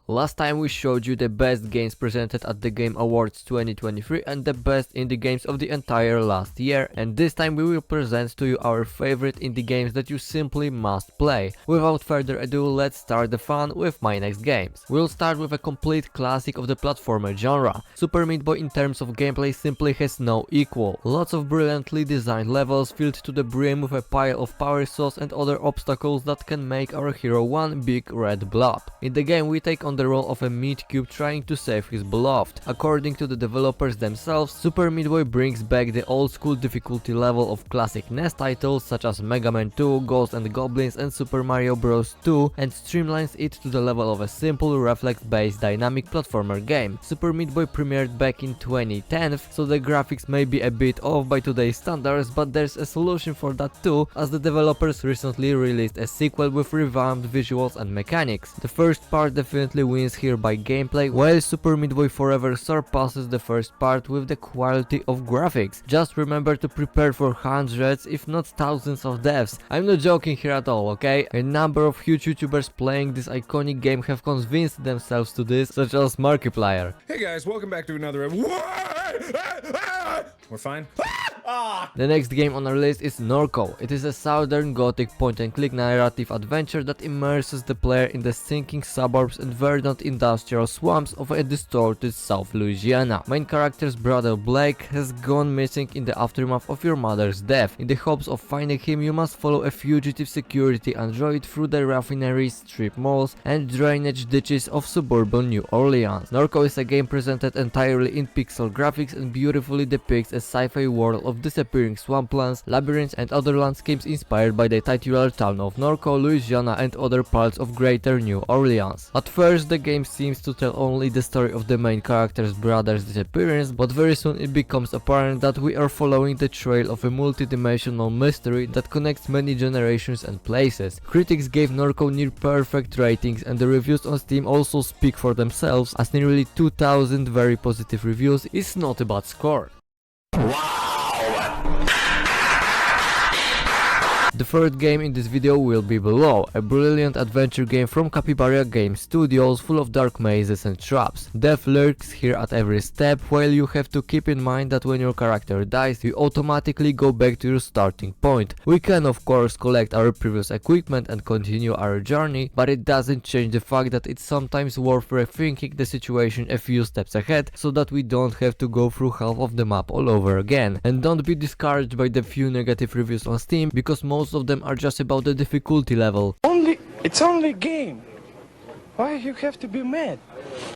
Last time we showed you the best games presented at the Game Awards 2023 and the best indie games of the entire last year, and this time we will present to you our favorite indie games that you simply must play. Without further ado, let's start the fun with my next games. We'll start with a complete classic of the platformer genre. Super Meat Boy in terms of gameplay simply has no equal. Lots of brilliantly designed levels filled to the brim with a pile of power sauce and other obstacles that can make our hero one big red blob. In the game we take on the role of a meat cube trying to save his beloved. According to the developers themselves, Super Meat Boy brings back the old school difficulty level of classic NES titles such as Mega Man 2, Ghosts and Goblins and Super Mario Bros. 2 and streamlines it to the level of a simple reflex-based dynamic platformer game. Super Meat Boy premiered back in 2010, so the graphics may be a bit off by today's standards, but there's a solution for that too, as the developers recently released a sequel with revamped visuals and mechanics. The first part definitely wins here by gameplay, while Super Meat Boy forever surpasses the first part with the quality of graphics. Just remember to prepare for hundreds if not thousands of deaths. I'm not joking here at all, okay? A number of huge YouTubers playing this iconic game have convinced themselves to this, such as Markiplier. Hey guys, welcome back to another. We're fine. The next game on our list is NORCO. It is a southern gothic point-and-click narrative adventure that immerses the player in the sinking suburbs and verdant industrial swamps of a distorted South Louisiana. Main character's brother Blake has gone missing in the aftermath of your mother's death. In the hopes of finding him, you must follow a fugitive security android through the refineries, strip malls, and drainage ditches of suburban New Orleans. NORCO is a game presented entirely in pixel graphics and beautifully depicts a sci-fi world of disappearing swamplands, labyrinths and other landscapes inspired by the titular town of NORCO, Louisiana and other parts of greater New Orleans. At first the game seems to tell only the story of the main character's brother's disappearance, but very soon it becomes apparent that we are following the trail of a multi-dimensional mystery that connects many generations and places. Critics gave NORCO near perfect ratings and the reviews on Steam also speak for themselves, as nearly 2000 very positive reviews is not a bad score. The third game in this video will be Below, a brilliant adventure game from Capybara Game Studios full of dark mazes and traps. Death lurks here at every step, while you have to keep in mind that when your character dies, you automatically go back to your starting point. We can of course collect our previous equipment and continue our journey, but it doesn't change the fact that it's sometimes worth rethinking the situation a few steps ahead, so that we don't have to go through half of the map all over again. And don't be discouraged by the few negative reviews on Steam, because most of them are just about the difficulty level. It's only a game. Why you have to be mad?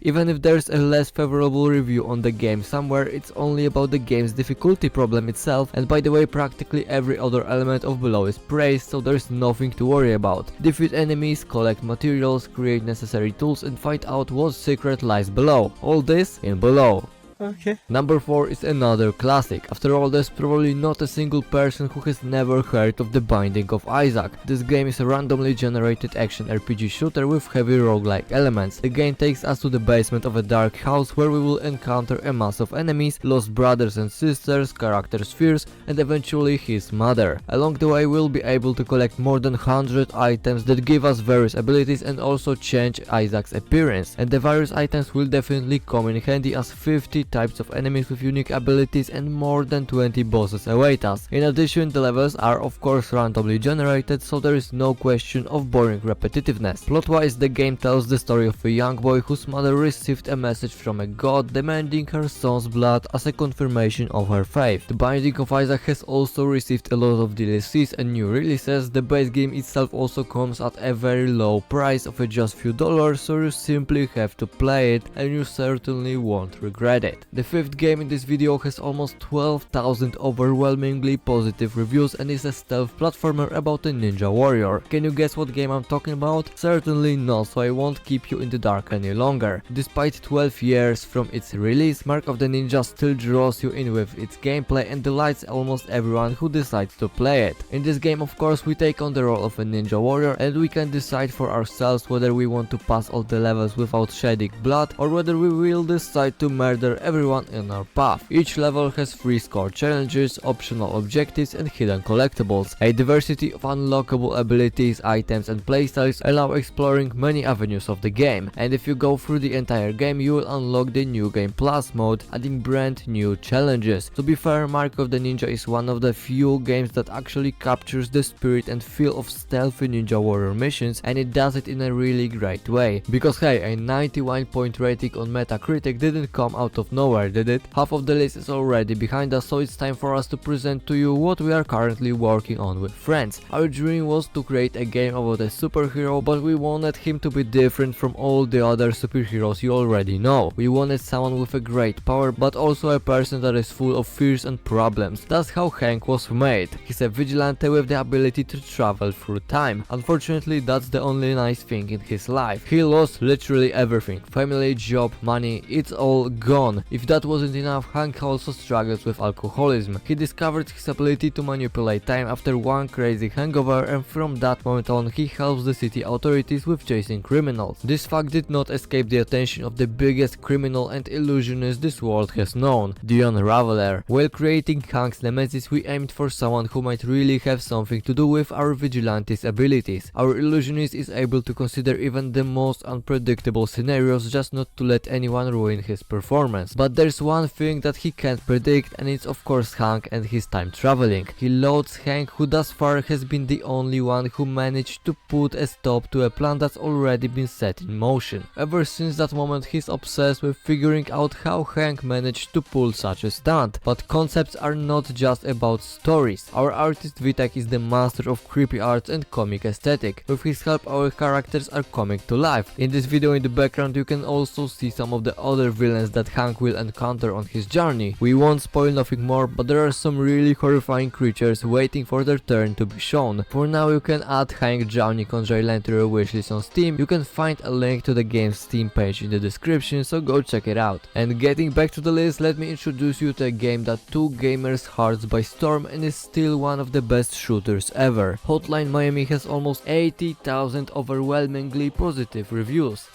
Even if there's a less favorable review on the game somewhere, it's only about the game's difficulty problem itself, and by the way, practically every other element of Below is praised, so there's nothing to worry about. Defeat enemies, collect materials, create necessary tools and find out what secret lies below. All this in Below. Okay. Number 4 is another classic. After all, there's probably not a single person who has never heard of The Binding of Isaac. This game is a randomly generated action RPG shooter with heavy roguelike elements. The game takes us to the basement of a dark house where we will encounter a mass of enemies, lost brothers and sisters, characters' fears, and eventually his mother. Along the way we'll be able to collect more than 100 items that give us various abilities and also change Isaac's appearance. And the various items will definitely come in handy, as 50 types of enemies with unique abilities and more than 20 bosses await us. In addition, the levels are of course randomly generated, so there is no question of boring repetitiveness. Plot-wise, the game tells the story of a young boy whose mother received a message from a god demanding her son's blood as a confirmation of her faith. The Binding of Isaac has also received a lot of DLCs and new releases. The base game itself also comes at a very low price of just few dollars, so you simply have to play it and you certainly won't regret it. The fifth game in this video has almost 12,000 overwhelmingly positive reviews and is a stealth platformer about a ninja warrior. Can you guess what game I'm talking about? Certainly not, so I won't keep you in the dark any longer. Despite 12 years from its release, Mark of the Ninja still draws you in with its gameplay and delights almost everyone who decides to play it. In this game, of course, we take on the role of a ninja warrior and we can decide for ourselves whether we want to pass all the levels without shedding blood or whether we will decide to murder everyone in our path. Each level has 3 score challenges, optional objectives and hidden collectibles. A diversity of unlockable abilities, items and playstyles allow exploring many avenues of the game, and if you go through the entire game you will unlock the New Game Plus mode, adding brand new challenges. To be fair, Mark of the Ninja is one of the few games that actually captures the spirit and feel of stealthy ninja warrior missions, and it does it in a really great way. Because hey, a 91 point rating on Metacritic didn't come out of nowhere, did it? Half of the list is already behind us, so it's time for us to present to you what we are currently working on with friends. Our dream was to create a game about a superhero, but we wanted him to be different from all the other superheroes you already know. We wanted someone with a great power, but also a person that is full of fears and problems. That's how Hank was made. He's a vigilante with the ability to travel through time. Unfortunately, that's the only nice thing in his life. He lost literally everything. Family, job, money, it's all gone. If that wasn't enough, Hank also struggles with alcoholism. He discovered his ability to manipulate time after one crazy hangover, and from that moment on he helps the city authorities with chasing criminals. This fact did not escape the attention of the biggest criminal and illusionist this world has known, the Unraveler. While creating Hank's nemesis, we aimed for someone who might really have something to do with our vigilante's abilities. Our illusionist is able to consider even the most unpredictable scenarios just not to let anyone ruin his performance. But there's one thing that he can't predict, and it's of course Hank and his time traveling. He loads Hank, who thus far has been the only one who managed to put a stop to a plan that's already been set in motion. Ever since that moment he's obsessed with figuring out how Hank managed to pull such a stunt. But concepts are not just about stories. Our artist Vitek is the master of creepy arts and comic aesthetic. With his help our characters are coming to life. In this video in the background you can also see some of the other villains that Hank will encounter on his journey. We won't spoil nothing more, but there are some really horrifying creatures waiting for their turn to be shown. For now you can add Hank Journey Conjure to your wishlist on Steam. You can find a link to the game's Steam page in the description, so go check it out. And getting back to the list, let me introduce you to a game that took gamers' hearts by storm and is still one of the best shooters ever. Hotline Miami has almost 80,000 overwhelmingly positive reviews.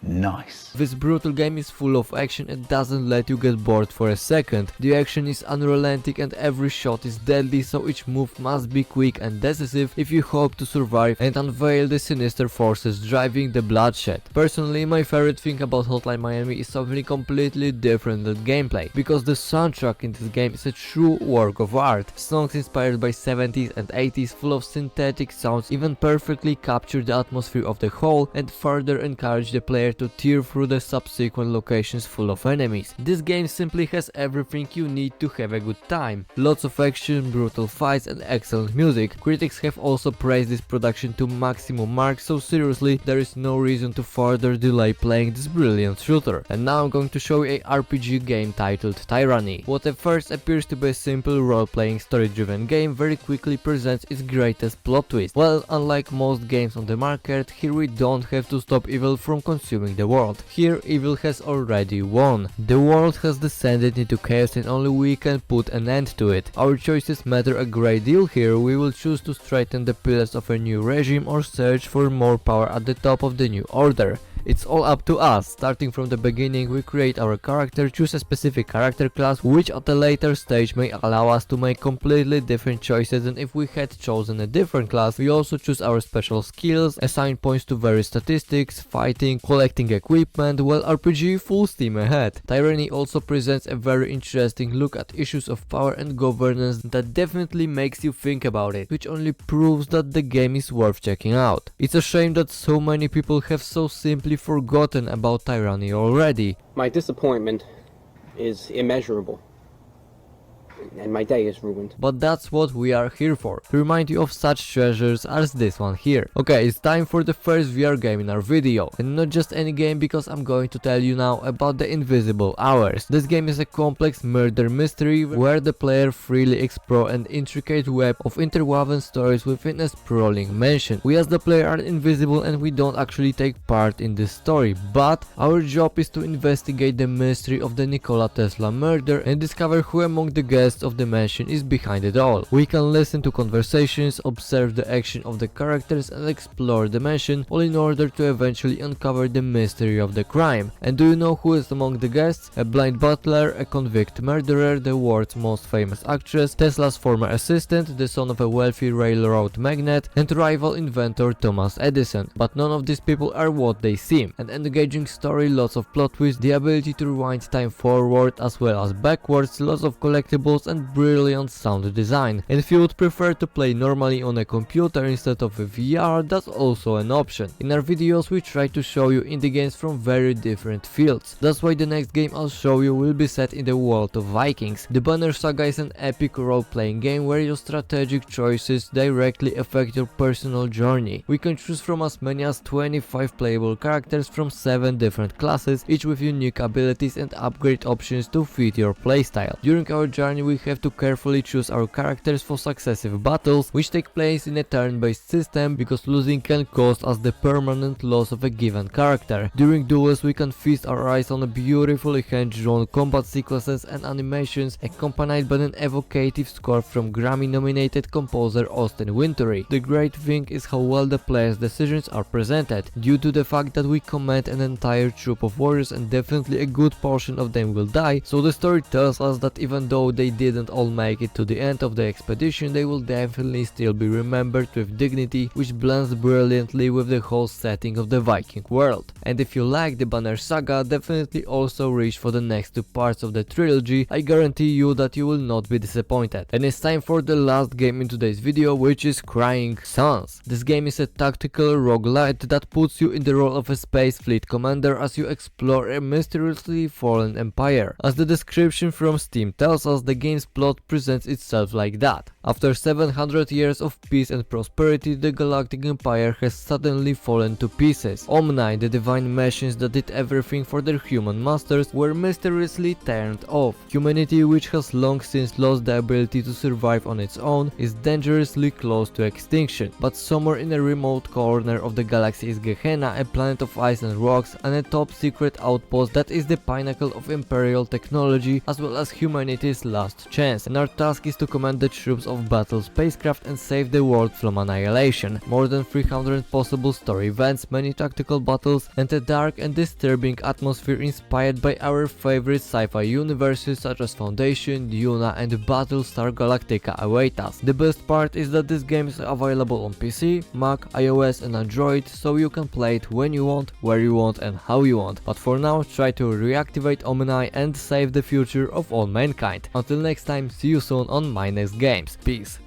Nice. This brutal game is full of action and doesn't let you get bored for a second. The action is unrelenting and every shot is deadly, so each move must be quick and decisive if you hope to survive and unveil the sinister forces driving the bloodshed. Personally, my favorite thing about Hotline Miami is something completely different than gameplay, because the soundtrack in this game is a true work of art. Songs inspired by 70s and 80s full of synthetic sounds even perfectly capture the atmosphere of the whole and further encourage the player to tear through the subsequent locations full of enemies. This game simply has everything you need to have a good time. Lots of action, brutal fights and excellent music. Critics have also praised this production to maximum marks, so seriously there is no reason to further delay playing this brilliant shooter. And now I'm going to show you a RPG game titled Tyranny. What at first appears to be a simple role-playing story-driven game very quickly presents its greatest plot twist. Well, unlike most games on the market, here we don't have to stop evil from consuming the world. Here evil has already won. The world has descended into chaos and only we can put an end to it. Our choices matter a great deal here. We will choose to straighten the pillars of a new regime or search for more power at the top of the new order. It's all up to us. Starting from the beginning, we create our character, choose a specific character class, which at a later stage may allow us to make completely different choices than if we had chosen a different class. We also choose our special skills, assign points to various statistics, fighting, collecting equipment, while RPG full steam ahead. Tyranny also presents a very interesting look at issues of power and governance that definitely makes you think about it, which only proves that the game is worth checking out. It's a shame that so many people have so simply forgotten about Tyranny already. My disappointment is immeasurable, and my day is ruined. But that's what we are here for, to remind you of such treasures as this one here. Okay, it's time for the first VR game in our video, and not just any game, because I'm going to tell you now about the Invisible Hours. This game is a complex murder mystery where the player freely explores an intricate web of interwoven stories within a sprawling mansion. We as the player are invisible and we don't actually take part in this story, but our job is to investigate the mystery of the Nikola Tesla murder and discover who among the guests guest of the mansion is behind it all. We can listen to conversations, observe the action of the characters and explore the mansion, all in order to eventually uncover the mystery of the crime. And do you know who is among the guests? A blind butler, a convict murderer, the world's most famous actress, Tesla's former assistant, the son of a wealthy railroad magnate, and rival inventor Thomas Edison. But none of these people are what they seem. An engaging story, lots of plot twists, the ability to rewind time forward as well as backwards, lots of collectibles and brilliant sound design. And if you would prefer to play normally on a computer instead of a VR, that's also an option. In our videos we try to show you indie games from very different fields. That's why the next game I'll show you will be set in the world of Vikings. The Banner Saga is an epic role-playing game where your strategic choices directly affect your personal journey. We can choose from as many as 25 playable characters from 7 different classes, each with unique abilities and upgrade options to fit your playstyle. During our journey we have to carefully choose our characters for successive battles, which take place in a turn-based system, because losing can cost us the permanent loss of a given character. During duels we can feast our eyes on a beautifully hand-drawn combat sequences and animations accompanied by an evocative score from Grammy-nominated composer Austin Wintory. The great thing is how well the players' decisions are presented, due to the fact that we command an entire troop of warriors and definitely a good portion of them will die, so the story tells us that even though they didn't all make it to the end of the expedition, they will definitely still be remembered with dignity, which blends brilliantly with the whole setting of the Viking world. And if you like the Banner Saga, definitely also reach for the next 2 parts of the trilogy. I guarantee you that you will not be disappointed. And it's time for the last game in today's video, which is Crying Suns. This game is a tactical roguelite that puts you in the role of a space fleet commander as you explore a mysteriously fallen empire. As the description from Steam tells us, the game's plot presents itself like that. After 700 years of peace and prosperity, the galactic empire has suddenly fallen to pieces. Omni, the divine machines that did everything for their human masters, were mysteriously turned off. Humanity, which has long since lost the ability to survive on its own, is dangerously close to extinction. But somewhere in a remote corner of the galaxy is Gehenna, a planet of ice and rocks, and a top secret outpost that is the pinnacle of imperial technology as well as humanity's last chance. And our task is to command the troops of battle spacecraft and save the world from annihilation. More than 300 possible story events, many tactical battles, and a dark and disturbing atmosphere inspired by our favorite sci-fi universes such as Foundation, Dune and Battlestar Galactica await us. The best part is that this game is available on PC, Mac, iOS and Android, so you can play it when you want, where you want and how you want. But for now, try to reactivate Omni and save the future of all mankind. Until next time, see you soon on my next games. Peace.